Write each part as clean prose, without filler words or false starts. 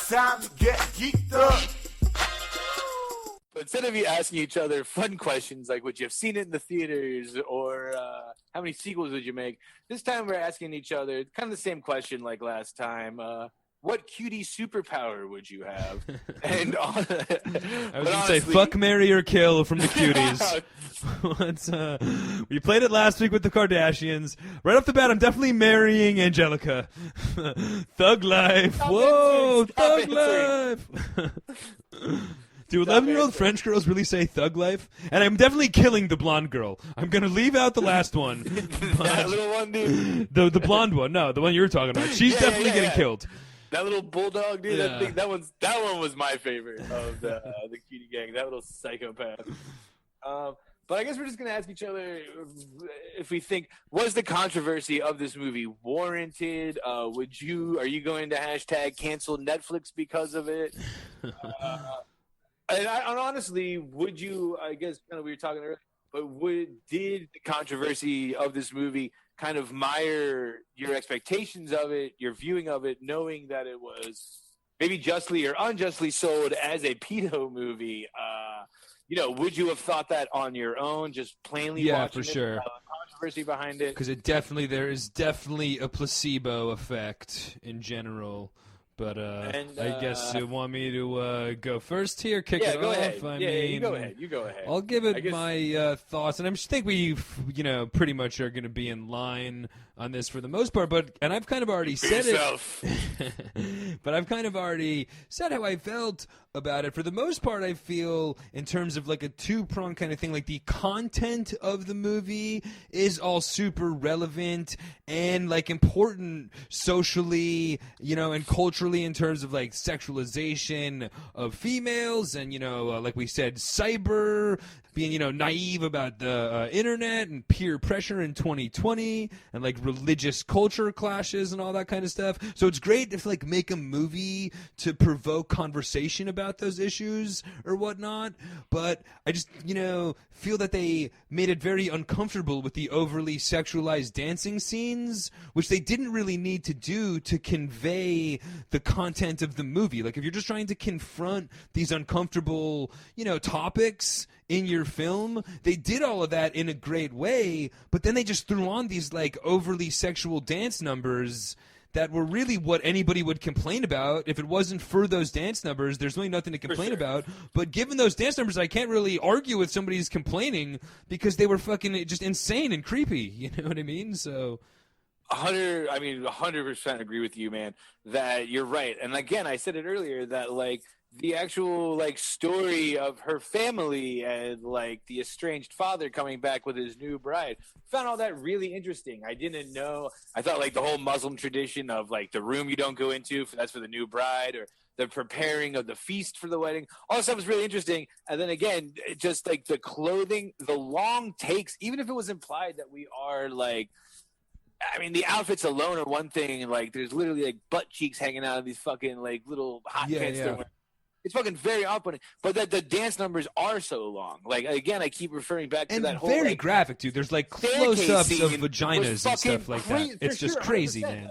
time to get geeked up. But instead of you asking each other fun questions like would you have seen it in the theaters or how many sequels would you make, this time we're asking each other kind of the same question like last time. What cutie superpower would you have? And I was going to say, fuck, marry, or kill from the Cuties. We played it last week with the Kardashians. Right off the bat, I'm definitely marrying Angelica. Thug life. Whoa, thug life. Do 11-year-old French girls really say thug life? And I'm definitely killing the blonde girl. I'm going to leave out the last one. That little one, dude. The blonde one. No, the one you were talking about. She's definitely getting killed. That little bulldog, dude. Yeah. That one was my favorite of the cutie gang. That little psychopath. But I guess we're just gonna ask each other if we think, was the controversy of this movie warranted? Are you going to hashtag cancel Netflix because of it? And honestly, would you? I guess kind of we were talking earlier, but did the controversy of this movie kind of mire your expectations of it, your viewing of it, knowing that it was maybe justly or unjustly sold as a pedo movie? Would you have thought that on your own, just plainly watching for sure. Controversy behind it? Because there is definitely a placebo effect in general. But I guess you want me to go first here, kick it go off? ahead. You go ahead. You go ahead. I'll give it my thoughts, and I think we, pretty much are going to be in line on this for the most part. And I've kind of already said it. But I've kind of already said how I felt about it. For the most part, I feel in terms of like a two-pronged kind of thing, like the content of the movie is all super relevant and like important socially, and culturally in terms of like sexualization of females and, like we said, cyber, being, naive about the internet and peer pressure in 2020 and like religious culture clashes and all that kind of stuff. So it's great to like make a movie to provoke conversation about those issues or whatnot. But I just, feel that they made it very uncomfortable with the overly sexualized dancing scenes, which they didn't really need to do to convey the content of the movie. Like if you're just trying to confront these uncomfortable, topics in your film, they did all of that in a great way, but then they just threw on these like overly sexual dance numbers that were really what anybody would complain about. If it wasn't for those dance numbers, there's really nothing to complain about. But given those dance numbers, I can't really argue with somebody who's complaining because they were fucking just insane and creepy. You know what I mean? So 100% agree with you, man, that you're right. And again, I said it earlier that like the actual like story of her family and like the estranged father coming back with his new bride, found all that really interesting. I didn't know. I thought like the whole Muslim tradition of like the room you don't go into, that's for the new bride, or the preparing of the feast for the wedding, all that stuff was really interesting. And then again, just like the clothing, the long takes, even if it was implied that we are like, I mean, the outfits alone are one thing. Like, there's literally like butt cheeks hanging out of these fucking like little hot pants. Yeah. It's fucking very off-putting, but the dance numbers are so long. Like, again, I keep referring back to that whole very like, graphic, dude. There's like close-ups of vaginas and stuff like that. It's just crazy, 100%. Man.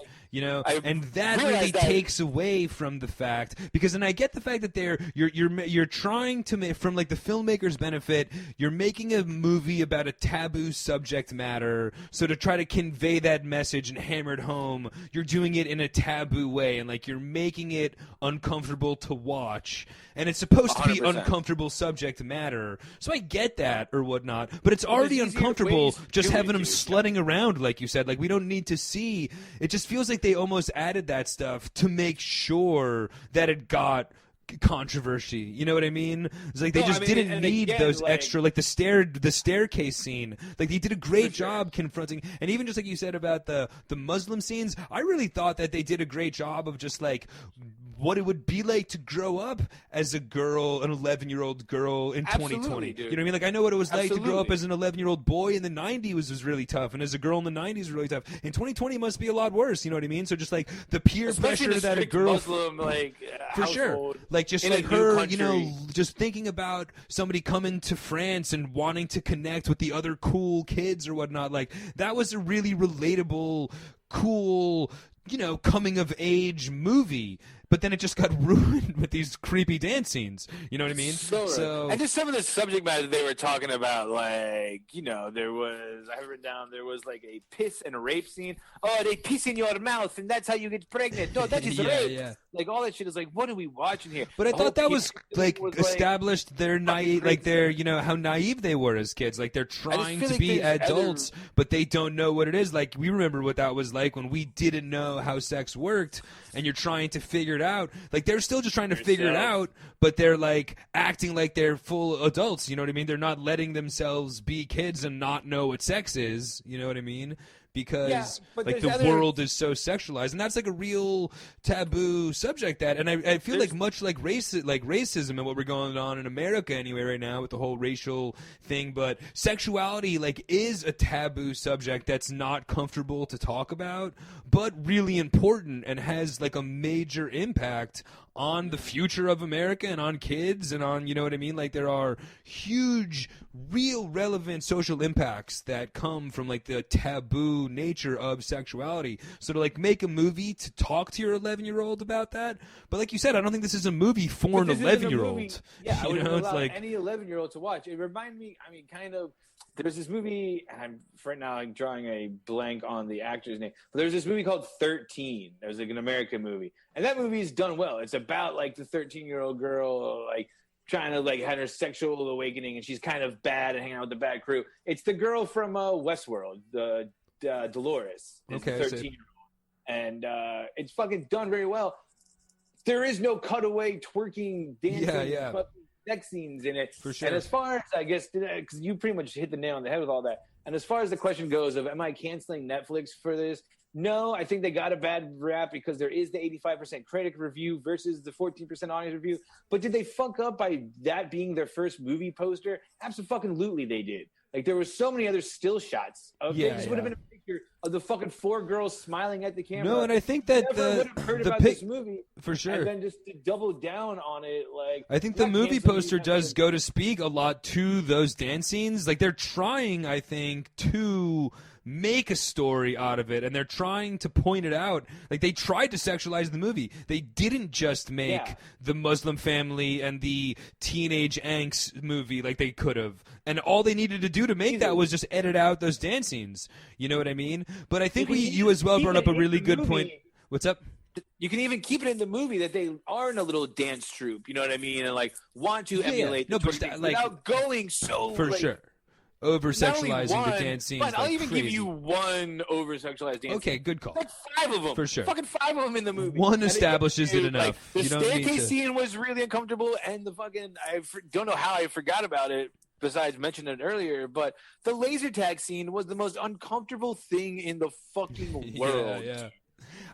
And that really takes away from the fact, because, and I get the fact that you're trying to make, from like the filmmaker's benefit, you're making a movie about a taboo subject matter, so to try to convey that message and hammer it home, you're doing it in a taboo way, and like you're making it uncomfortable to watch, and it's supposed to be 100%. Uncomfortable subject matter, so I get that or whatnot, but it's already uncomfortable just having them sledding around, like you said. Like, we don't need to see, it just feels like they almost added that stuff to make sure that it got controversy. You know what I mean? It's like they didn't need those extra, like the staircase scene. Like, they did a great job confronting, and even just like you said about the Muslim scenes, I really thought that they did a great job of just like what it would be like to grow up as a girl, an 11-year-old girl in 2020. Dude. You know what I mean? Like, I know what it was like to grow up as an 11-year-old boy in the 90s was really tough, and as a girl in the 90s was really tough. In 2020 must be a lot worse, you know what I mean? So just like the peer pressure that a girl Muslim, like, for sure. Like, just like her, just thinking about somebody coming to France and wanting to connect with the other cool kids or whatnot. Like, that was a really relatable, cool, coming of age movie. but then it just got ruined with these creepy dance scenes. You know what I mean? So and just some of the subject matter they were talking about, like, you know, I have written down, there was like a piss and rape scene. Oh, they piss in your mouth and that's how you get pregnant. No, that is rape. Yeah. Like all that shit is like, what are we watching here? But I thought that was like established their naive, like their, you know, how naive they were as kids. Like they're trying to be adults, but they don't know what it is. Like we remember what that was like when we didn't know how sex worked, and you're trying to figure it out. Like they're still just trying to figure it out, but they're like acting like they're full adults. You know what I mean? They're not letting themselves be kids and not know what sex is. You know what I mean? Because like the world is so sexualized, and that's like a real taboo subject. That, and I feel like much like racism and what we're going on in America anyway right now with the whole racial thing. But sexuality like is a taboo subject that's not comfortable to talk about, but really important and has like a major impact on the future of America and on kids and on, you know what I mean? Like there are huge, real relevant social impacts that come from like the taboo nature of sexuality. So to like make a movie to talk to your 11-year-old about that, but like you said, I don't think this is a movie for an 11-year-old. Yeah, I wouldn't allow any 11-year-old to watch. It reminded me, I mean, kind of. There's this movie, and right now I'm drawing a blank on the actor's name, but there's this movie called 13. It was like an American movie. And that movie's done well. It's about like the 13-year-old girl like trying to like have her sexual awakening, and she's kind of bad and hanging out with the bad crew. It's the girl from Westworld, Dolores. Okay. 13-year-old. And it's fucking done very well. There is no cutaway twerking, dancing, sex scenes in it. For sure. And as far as, I guess, because you pretty much hit the nail on the head with all that. And as far as the question goes of, am I canceling Netflix for this? No, I think they got a bad rap because there is the 85% critic review versus the 14% audience review. But did they fuck up by that being their first movie poster? Absolutely they did. Like, there were so many other still shots. This would have been a picture of the fucking 4 girls smiling at the camera. No, and I think that would have heard about this movie. For sure. And then just to double down on it, like... I think the movie poster does go to speak a lot to those dance scenes. Like, they're trying, I think, to make a story out of it, and they're trying to point it out. Like, they tried to sexualize the movie. They didn't just make the Muslim family and the teenage angst movie like they could have. And all they needed to do to make that was just edit out those dance scenes. You know what I mean? But I think you as well brought up a really good point. What's up? You can even keep it in the movie that they are in a little dance troupe, you know what I mean? And, like, want to emulate without going so... For sure. Over-sexualizing the dance scenes. But I'll even give you one over-sexualized dance scene. Good call. Like 5 of them. For sure. Fucking 5 of them in the movie. One establishes it enough. Like, the staircase scene was really uncomfortable, and the fucking... I don't know how I forgot about it, besides mentioning it earlier, but the laser tag scene was the most uncomfortable thing in the fucking world. Yeah.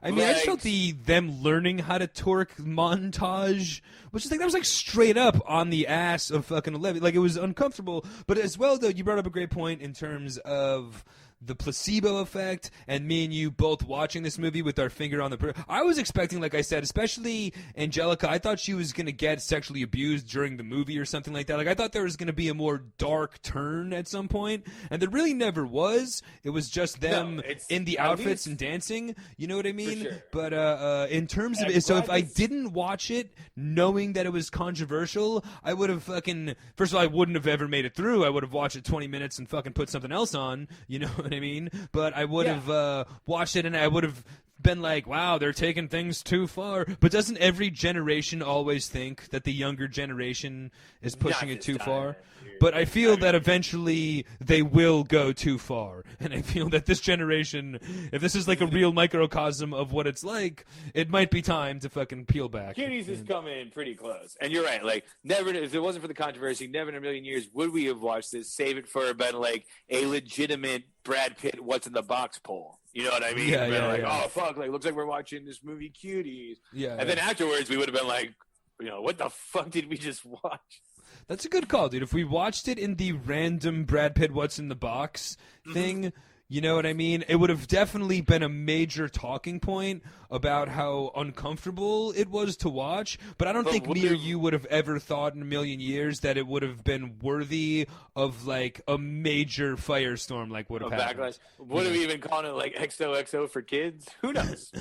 I mean, I just felt them learning how to twerk montage, which is like that was like straight up on the ass of fucking 11. Like, it was uncomfortable, but as well though, you brought up a great point in terms of the placebo effect, and me and you both watching this movie with our finger on the... I was expecting, like I said, especially Angelica, I thought she was going to get sexually abused during the movie or something like that. Like, I thought there was going to be a more dark turn at some point, and there really never was. It was just them in the outfits and dancing. You know what I mean? Sure. But in terms of it, so if I didn't watch it knowing that it was controversial, I would have fucking... First of all, I wouldn't have ever made it through. I would have watched it 20 minutes and fucking put something else on. You know what I mean? But I would have watched it, and I would have been like, wow, they're taking things too far. But doesn't every generation always think that the younger generation is pushing it too far? But I feel that eventually they will go too far. And I feel that this generation, if this is like a real microcosm of what it's like, it might be time to fucking peel back. Cuties is coming pretty close. And you're right. Like, never, if it wasn't for the controversy, never in a million years would we have watched this. Save it for about like a legitimate Brad Pitt what's in the box poll. You know what I mean? Oh, fuck, like, looks like we're watching this movie Cuties. And then afterwards we would have been like, you know, what the fuck did we just watch? That's a good call, dude. If we watched it in the random Brad Pitt what's in the box thing, You know what I mean? It would have definitely been a major talking point about how uncomfortable it was to watch, but I don't think me or you would have ever thought in a million years that it would have been worthy of like a major firestorm like would have happened. Backlash. Would have even called it like XOXO for kids? Who knows?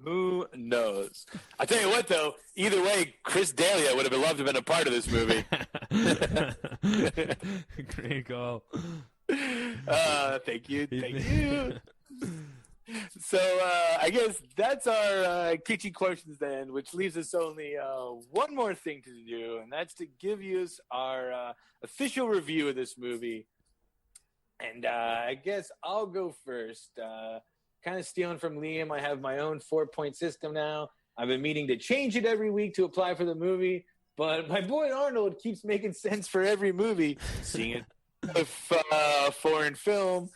Who knows? I tell you what, though, either way, Chris D'Elia would have loved to have been a part of this movie. Great call. Thank you. So I guess that's our kitschy questions then, which leaves us only one more thing to do, and that's to give you our official review of this movie. And I guess I'll go first. Kind of stealing from Liam, I have my own 4-point system now. I've been meaning to change it every week to apply for the movie, but my boy Arnold keeps making sense for every movie. Seeing it with foreign film.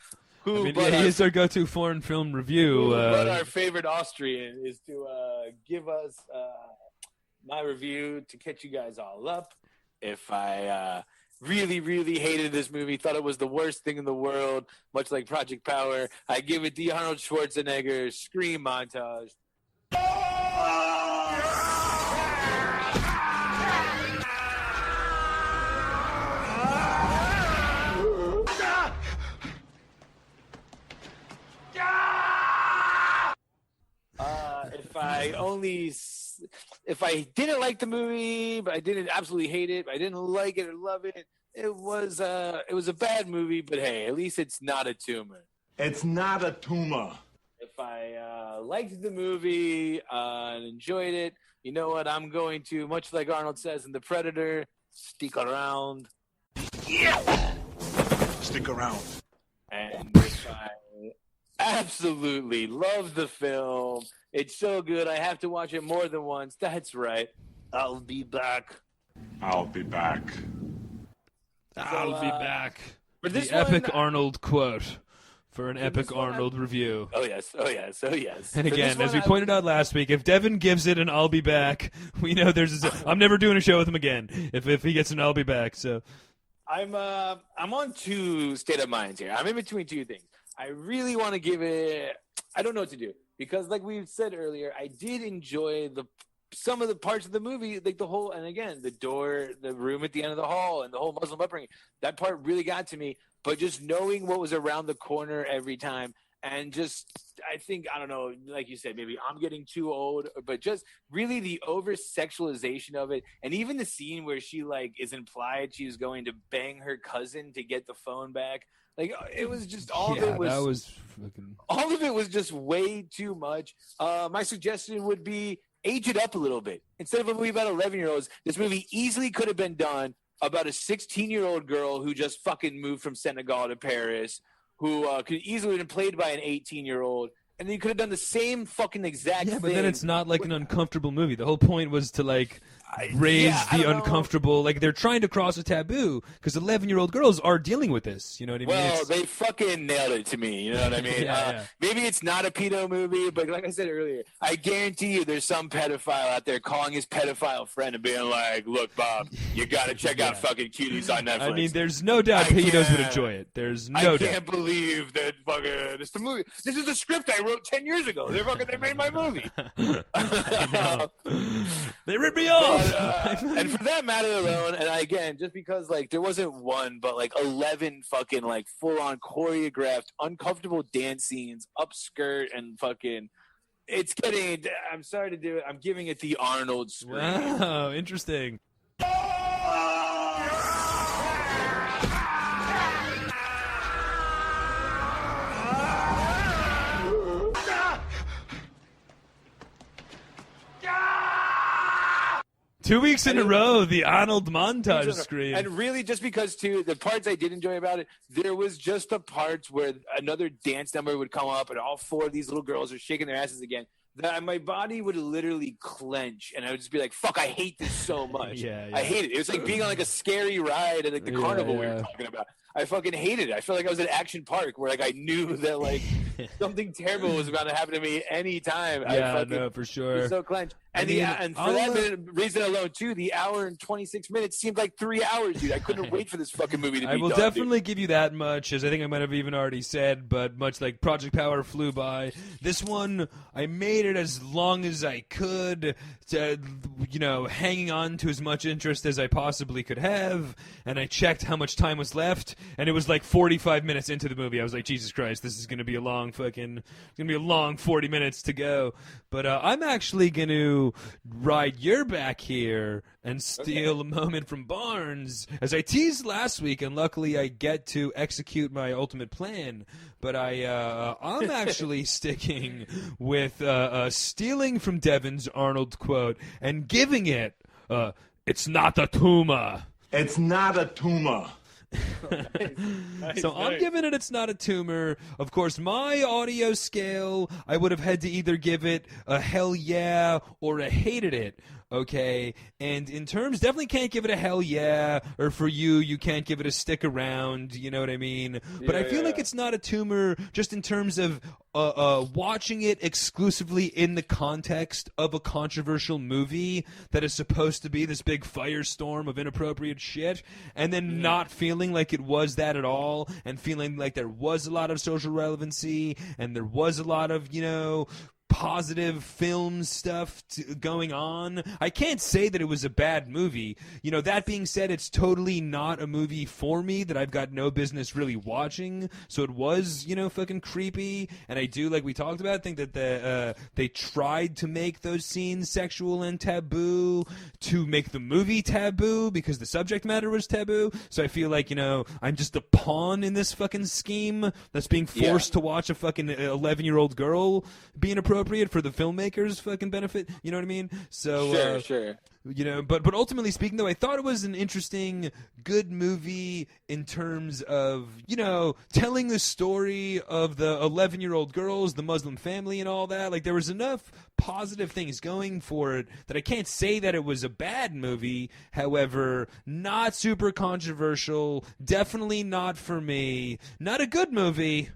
He is our go-to foreign film review. But our favorite Austrian is to give us my review to catch you guys all up. If I really, really hated this movie, thought it was the worst thing in the world, much like Project Power, I give it the Arnold Schwarzenegger scream montage. If I didn't like the movie, but I didn't absolutely hate it, but I didn't like it or love it, it was a bad movie, but hey, at least it's not a tumor. It's not a tumor. If I liked the movie and enjoyed it, you know what? I'm going to, much like Arnold says in The Predator, stick around. Yeah! Stick around. And if I absolutely love the film, it's so good I have to watch it more than once. That's right. I'll be back. I'll be back. I'll be back. For this the epic Arnold quote for an epic Arnold review. Oh, yes. And again, as we pointed out last week, if Devin gives it an I'll be back, we know I'm never doing a show with him again if he gets an I'll be back. So I'm on two state of minds here. I'm in between two things. I really want to give it – I don't know what to do. Because like we said earlier, I did enjoy some of the parts of the movie, like the whole – and again, the door, the room at the end of the hall, and the whole Muslim upbringing. That part really got to me. But just knowing what was around the corner every time and just – I think, I don't know, like you said, maybe I'm getting too old. But just really the over-sexualization of it. And even the scene where she like is implied she was going to bang her cousin to get the phone back. Like, it was just all of it was all of it was just way too much. My suggestion would be age it up a little bit. Instead of a movie about 11-year-olds, this movie easily could have been done about a 16-year-old girl who just fucking moved from Senegal to Paris, who could easily have been played by an 18-year-old. And then you could have done the same fucking exact thing. Yeah, but then it's not like an uncomfortable movie. The whole point was to like raise the uncomfortable. Like they're trying to cross a taboo because 11-year-old girls are dealing with this. You know what I mean? Well, they fucking nailed it to me. You know what I mean? Yeah. Maybe it's not a pedo movie, but like I said earlier, I guarantee you there's some pedophile out there calling his pedophile friend and being like, "Look, Bob, you got to check out fucking Cuties on Netflix." I mean, there's no doubt pedos would enjoy it. There's no doubt. I can't believe that fucking it's the movie. This is a script I wrote 10 years ago. They made my movie. They ripped me off. And for that matter alone, and again, just because like there wasn't one, but like 11 fucking like full on choreographed, uncomfortable dance scenes, upskirt and fucking. It's getting. I'm sorry to do it. I'm giving it the Arnold scream. Wow, interesting. 2 weeks in a row, the Arnold montage scream. And really, just because, too, the parts I did enjoy about it, there was just the parts where another dance number would come up and all four of these little girls are shaking their asses again. That my body would literally clench, and I would just be like, fuck, I hate this so much. Yeah. I hate it. It was like being on like a scary ride at like the carnival we were talking about. I fucking hated it. I felt like I was at Action Park where like I knew that like something terrible was about to happen to me anytime. Yeah, no, for sure. So clenched. And and for that reason alone, too, the hour and 26 minutes seemed like 3 hours, dude. I couldn't wait for this fucking movie to be done. I will definitely give you that much, as I think I might have even already said, but much like Project Power flew by, this one, I made it as long as I could, hanging on to as much interest as I possibly could have, and I checked how much time was left, and it was like 45 minutes into the movie. I was like, Jesus Christ, this is going to be a long 40 minutes to go. But I'm actually going to ride your back here and steal a moment from Barnes, as I teased last week, and luckily I get to execute my ultimate plan. But I'm actually sticking with stealing from Devin's Arnold quote and giving it, it's not a tumor. It's not a tumor. So I'm giving it, it's not a tumor. Of course, my audio scale, I would have had to either give it a hell yeah or a hated it. Okay, and in terms, definitely can't give it a hell yeah, or for you can't give it a stick around, you know what I mean? But I feel like it's not a tumor just in terms of watching it exclusively in the context of a controversial movie that is supposed to be this big firestorm of inappropriate shit, and then not feeling like it was that at all, and feeling like there was a lot of social relevancy, and there was a lot of, positive film stuff going on. I can't say that it was a bad movie. That being said, it's totally not a movie for me that I've got no business really watching. So it was, fucking creepy. And I do, like we talked about, think that they tried to make those scenes sexual and taboo to make the movie taboo because the subject matter was taboo. So I feel like, I'm just a pawn in this fucking scheme that's being forced to watch a fucking 11-year-old girl be inappropriate for the filmmakers' fucking benefit, you know what I mean? So sure. But ultimately speaking, though, I thought it was an interesting, good movie in terms of, telling the story of the 11-year-old girls, the Muslim family, and all that. Like, there was enough positive things going for it that I can't say that it was a bad movie. However, not super controversial, definitely not for me. Not a good movie,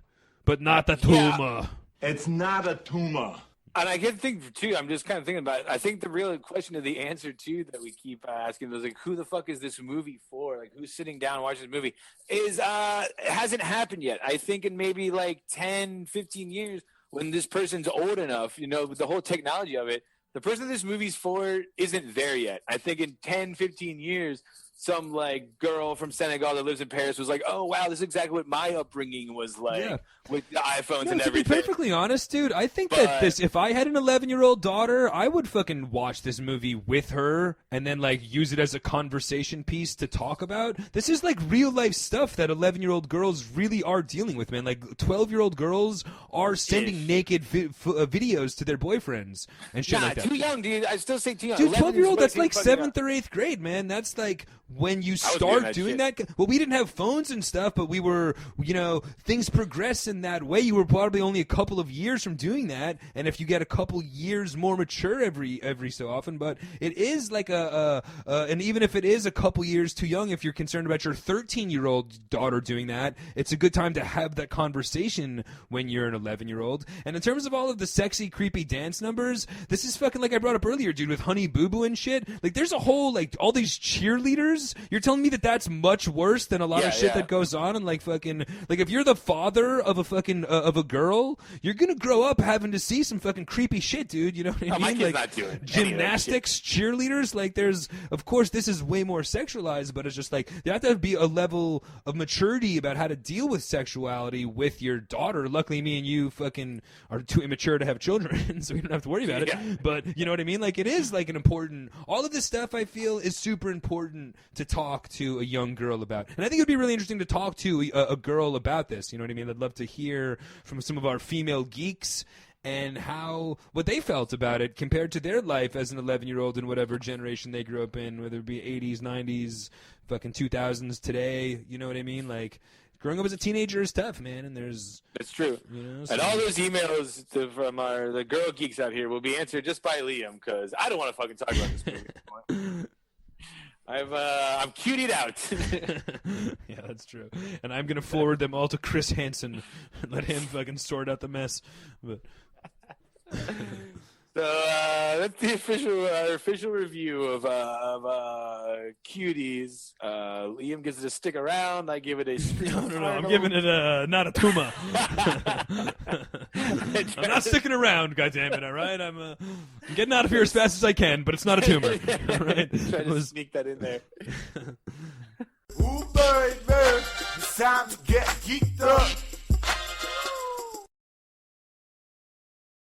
but not the tumor. It's not a tumor. And I can think, too, I'm just kind of thinking about it. I think the real question of the answer, too, that we keep asking is, like, who the fuck is this movie for? Like, who's sitting down and watching this movie? It hasn't happened yet. I think in maybe, 10, 15 years, when this person's old enough, with the whole technology of it, the person this movie's for isn't there yet. I think in 10, 15 years, some girl from Senegal that lives in Paris was like, oh wow, this is exactly what my upbringing was like with the iPhones and everything. To be perfectly honest, dude, I think that if I had an 11-year-old daughter, I would fucking watch this movie with her and then use it as a conversation piece to talk about. This is real life stuff that 11-year-old girls really are dealing with, man. 12-year-old girls are sending naked videos to their boyfriends and shit like that. Too young, dude. I still say too young. Dude, 12-year-old, that's 7th or 8th grade, man. That's when you start doing that. Well, we didn't have phones and stuff, but we were, things progress in that way. You were probably only a couple of years from doing that, and if you get a couple years more mature every so often, but it is and even if it is a couple years too young, if you're concerned about your 13-year-old daughter doing that, it's a good time to have that conversation when you're an 11-year-old. And in terms of all of the sexy, creepy dance numbers, this is fucking like I brought up earlier, dude, with Honey Boo Boo and shit. There's a whole, all these cheerleaders. You're telling me that that's much worse than a lot of shit that goes on, and if you're the father of a fucking of a girl, you're gonna grow up having to see some fucking creepy shit, dude. You know what I mean? My kid's not doing gymnastics, cheerleaders. There's, of course, this is way more sexualized, but it's just there have to be a level of maturity about how to deal with sexuality with your daughter. Luckily, me and you fucking are too immature to have children, so we don't have to worry about it. But you know what I mean? It is an important. All of this stuff I feel is super important to talk to a young girl about. And I think it would be really interesting to talk to a girl about this. You know what I mean? I'd love to hear from some of our female geeks and what they felt about it compared to their life as an 11-year-old in whatever generation they grew up in, whether it be 80s, 90s, fucking 2000s today. You know what I mean? Growing up as a teenager is tough, man, and It's true. And all those emails from the girl geeks out here will be answered just by Liam, because I don't want to fucking talk about this movie anymore. I'm cutied out. Yeah, that's true. And I'm gonna forward them all to Chris Hansen and let him fucking sort out the mess. But So that's the official review of Cuties. Liam gives it a stick around. I give it a no. I'm giving it a not a Tuma. I'm not sticking around, goddammit. All right, I'm getting out of here as fast as I can, but it's not a tumor. All right, trying to sneak that in there. Ooh, baby, it's time to get geeked up.